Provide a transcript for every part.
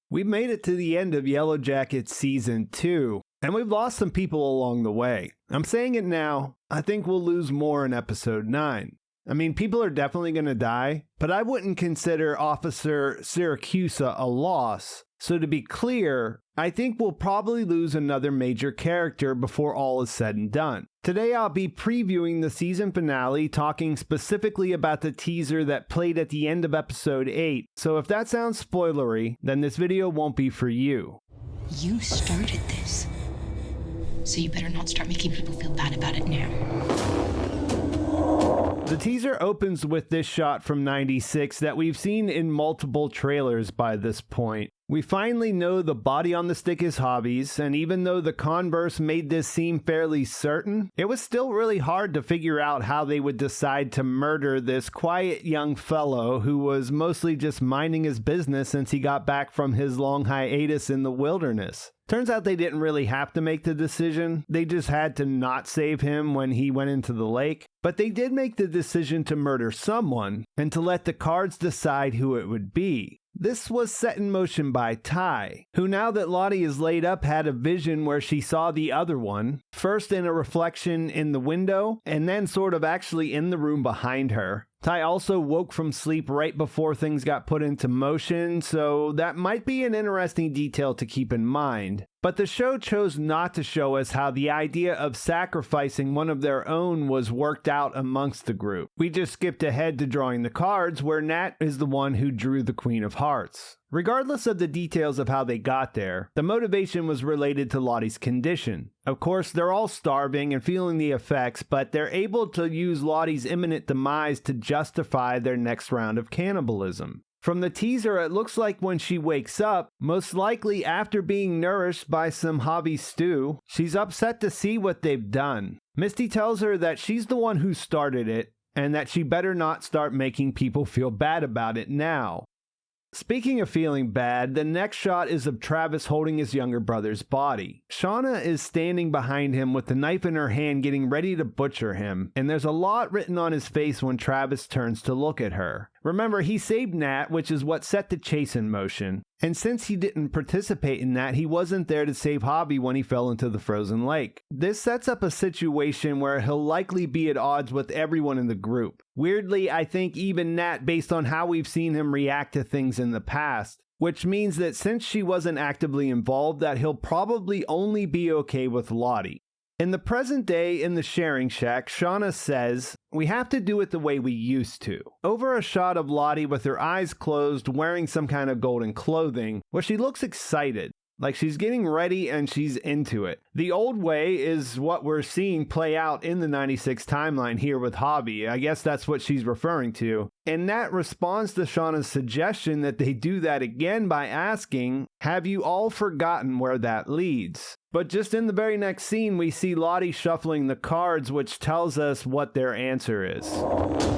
We've made it to the end of Yellowjackets Season 2, and we've lost some people along the way. I'm saying it now, I think we'll lose more in Episode 9. I mean, people are definitely going to die, but I wouldn't consider Officer Syracusa a loss. So to be clear, I think we'll probably lose another major character before all is said and done. Today I'll be previewing the season finale, talking specifically about the teaser that played at the end of episode 8. So if that sounds spoilery, then this video won't be for you. You started this, so you better not start making people feel bad about it now. The teaser opens with this shot from '96 that we've seen in multiple trailers by this point. We finally know the body on the stick is Javi's, and even though the converse made this seem fairly certain, it was still really hard to figure out how they would decide to murder this quiet young fellow who was mostly just minding his business since he got back from his long hiatus in the wilderness. Turns out they didn't really have to make the decision, they just had to not save him when he went into the lake. But they did make the decision to murder someone, and to let the cards decide who it would be. This was set in motion by Ty, who now that Lottie is laid up had a vision where she saw the other one, first in a reflection in the window, and then sort of actually in the room behind her. Ty also woke from sleep right before things got put into motion, so that might be an interesting detail to keep in mind. But the show chose not to show us how the idea of sacrificing one of their own was worked out amongst the group. We just skipped ahead to drawing the cards, where Nat is the one who drew the Queen of Hearts. Regardless of the details of how they got there, the motivation was related to Lottie's condition. Of course, they're all starving and feeling the effects, but they're able to use Lottie's imminent demise to justify their next round of cannibalism. From the teaser, it looks like when she wakes up, most likely after being nourished by some Javi stew, she's upset to see what they've done. Misty tells her that she's the one who started it, and that she better not start making people feel bad about it now. Speaking of feeling bad, the next shot is of Travis holding his younger brother's body. Shauna is standing behind him with the knife in her hand getting ready to butcher him, and there's a lot written on his face when Travis turns to look at her. Remember, he saved Nat, which is what set the chase in motion. And since he didn't participate in that, he wasn't there to save Javi when he fell into the frozen lake. This sets up a situation where he'll likely be at odds with everyone in the group. Weirdly, I think even Nat, based on how we've seen him react to things in the past. Which means that since she wasn't actively involved, that he'll probably only be okay with Lottie. In the present day, in the sharing shack, Shauna says, "We have to do it the way we used to." Over a shot of Lottie with her eyes closed, wearing some kind of golden clothing, where she looks excited. Like she's getting ready and she's into it. The old way is what we're seeing play out in the 96 timeline here with Javi. I guess that's what she's referring to. And Nat responds to Shauna's suggestion that they do that again by asking, "Have you all forgotten where that leads?" But just in the very next scene, we see Lottie shuffling the cards, which tells us what their answer is.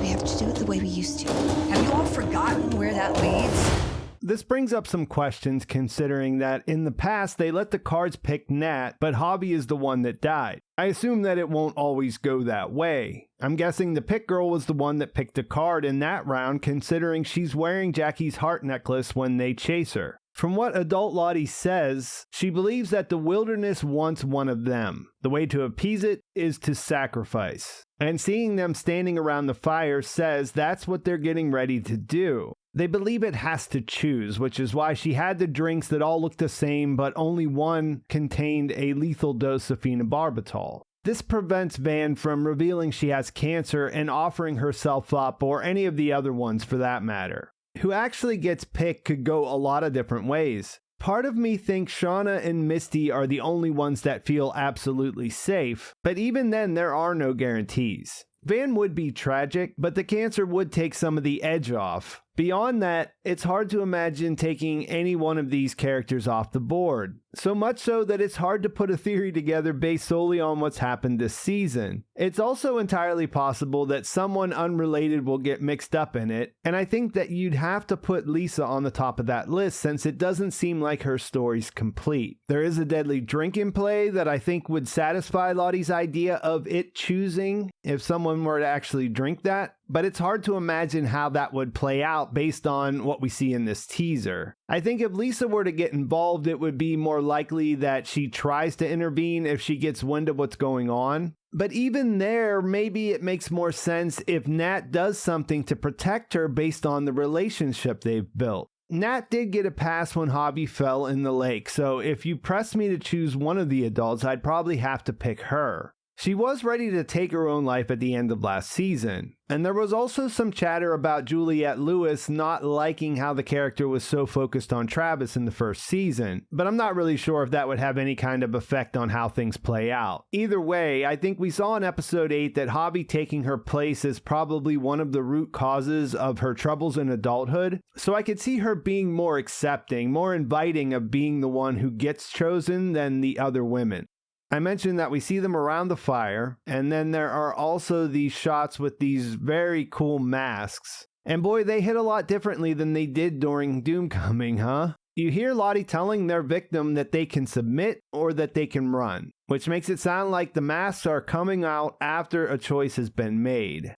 We have to do it the way we used to. Have you all forgotten where that leads? This brings up some questions considering that in the past they let the cards pick Nat, but Javi is the one that died. I assume that it won't always go that way. I'm guessing the pick girl was the one that picked a card in that round considering she's wearing Jackie's heart necklace when they chase her. From what adult Lottie says, she believes that the wilderness wants one of them. The way to appease it is to sacrifice. And seeing them standing around the fire says that's what they're getting ready to do. They believe it has to choose, which is why she had the drinks that all looked the same, but only one contained a lethal dose of phenobarbital. This prevents Van from revealing she has cancer and offering herself up, or any of the other ones for that matter. Who actually gets picked could go a lot of different ways. Part of me thinks Shauna and Misty are the only ones that feel absolutely safe, but even then there are no guarantees. Van would be tragic, but the cancer would take some of the edge off. Beyond that, it's hard to imagine taking any one of these characters off the board. So much so that it's hard to put a theory together based solely on what's happened this season. It's also entirely possible that someone unrelated will get mixed up in it, and I think that you'd have to put Lisa on the top of that list since it doesn't seem like her story's complete. There is a deadly drink in play that I think would satisfy Lottie's idea of it choosing if someone were to actually drink that, but it's hard to imagine how that would play out based on what we see in this teaser. I think if Lisa were to get involved, it would be more likely that she tries to intervene if she gets wind of what's going on. But even there, maybe it makes more sense if Nat does something to protect her based on the relationship they've built. Nat did get a pass when Javi fell in the lake, so if you press me to choose one of the adults, I'd probably have to pick her. She was ready to take her own life at the end of last season. And there was also some chatter about Juliette Lewis not liking how the character was so focused on Travis in the first season, but I'm not really sure if that would have any kind of effect on how things play out. Either way, I think we saw in episode 8 that Javi taking her place is probably one of the root causes of her troubles in adulthood, so I could see her being more accepting, more inviting of being the one who gets chosen than the other women. I mentioned that we see them around the fire, and then there are also these shots with these very cool masks. And boy, they hit a lot differently than they did during Doomcoming, huh? You hear Lottie telling their victim that they can submit or that they can run, which makes it sound like the masks are coming out after a choice has been made.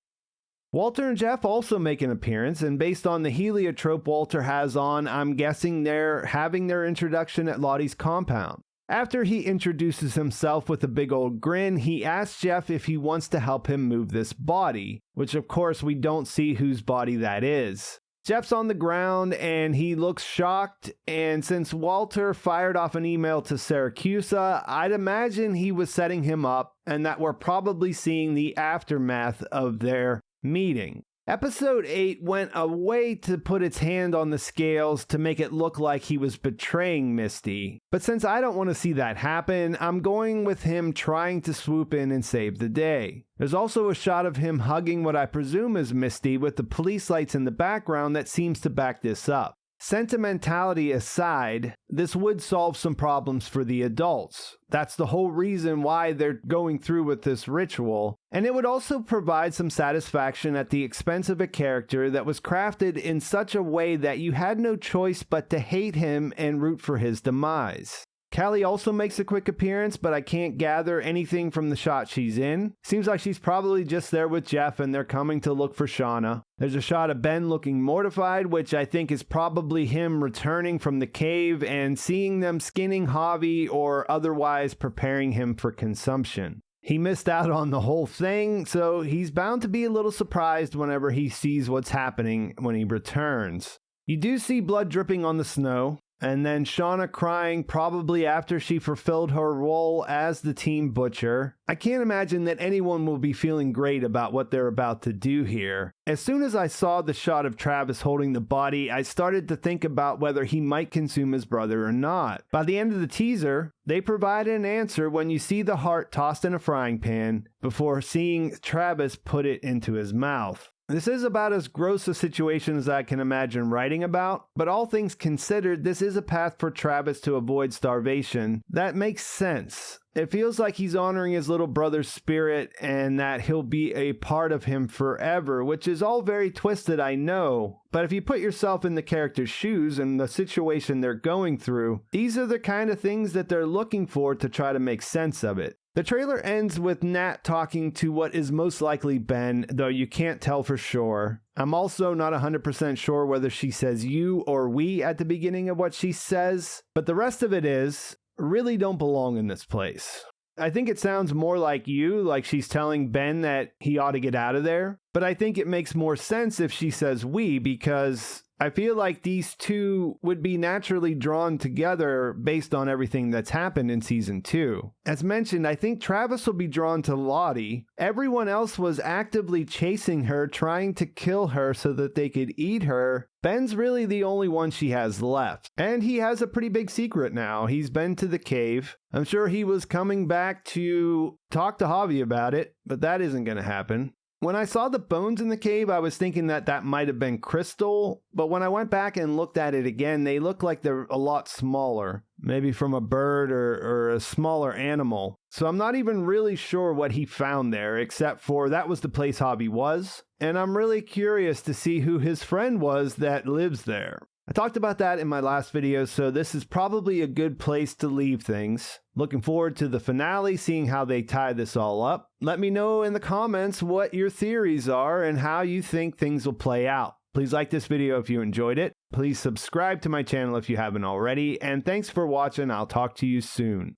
Walter and Jeff also make an appearance, and based on the heliotrope Walter has on, I'm guessing they're having their introduction at Lottie's compound. After he introduces himself with a big old grin, he asks Jeff if he wants to help him move this body, which of course we don't see whose body that is. Jeff's on the ground and he looks shocked, and since Walter fired off an email to Syracuse, I'd imagine he was setting him up and that we're probably seeing the aftermath of their meeting. Episode 8 went away to put its hand on the scales to make it look like he was betraying Misty. But since I don't want to see that happen, I'm going with him trying to swoop in and save the day. There's also a shot of him hugging what I presume is Misty with the police lights in the background that seems to back this up. Sentimentality aside, this would solve some problems for the adults. That's the whole reason why they're going through with this ritual. And it would also provide some satisfaction at the expense of a character that was crafted in such a way that you had no choice but to hate him and root for his demise. Callie also makes a quick appearance, but I can't gather anything from the shot she's in. Seems like she's probably just there with Jeff and they're coming to look for Shauna. There's a shot of Ben looking mortified, which I think is probably him returning from the cave and seeing them skinning Javi or otherwise preparing him for consumption. He missed out on the whole thing, so he's bound to be a little surprised whenever he sees what's happening when he returns. You do see blood dripping on the snow. And then Shauna crying probably after she fulfilled her role as the team butcher. I can't imagine that anyone will be feeling great about what they're about to do here. As soon as I saw the shot of Travis holding the body, I started to think about whether he might consume his brother or not. By the end of the teaser, they provide an answer when you see the heart tossed in a frying pan before seeing Travis put it into his mouth. This is about as gross a situation as I can imagine writing about, but all things considered, this is a path for Travis to avoid starvation. That makes sense. It feels like he's honoring his little brother's spirit and that he'll be a part of him forever, which is all very twisted, I know. But if you put yourself in the character's shoes and the situation they're going through, these are the kind of things that they're looking for to try to make sense of it. The trailer ends with Nat talking to what is most likely Ben, though you can't tell for sure. I'm also not 100% sure whether she says you or we at the beginning of what she says, but the rest of it is, really don't belong in this place. I think it sounds more like you, like she's telling Ben that he ought to get out of there, but I think it makes more sense if she says we, because I feel like these two would be naturally drawn together based on everything that's happened in season 2. As mentioned, I think Travis will be drawn to Lottie. Everyone else was actively chasing her, trying to kill her so that they could eat her. Ben's really the only one she has left. And he has a pretty big secret now. He's been to the cave. I'm sure he was coming back to talk to Javi about it, but that isn't going to happen. When I saw the bones in the cave, I was thinking that might have been crystal, but when I went back and looked at it again, they look like they're a lot smaller, maybe from a bird or a smaller animal. So I'm not even really sure what he found there, except for that was the place Javi was, and I'm really curious to see who his friend was that lives there. I talked about that in my last video, so this is probably a good place to leave things. Looking forward to the finale, seeing how they tie this all up. Let me know in the comments what your theories are and how you think things will play out. Please like this video if you enjoyed it. Please subscribe to my channel if you haven't already. And thanks for watching. I'll talk to you soon.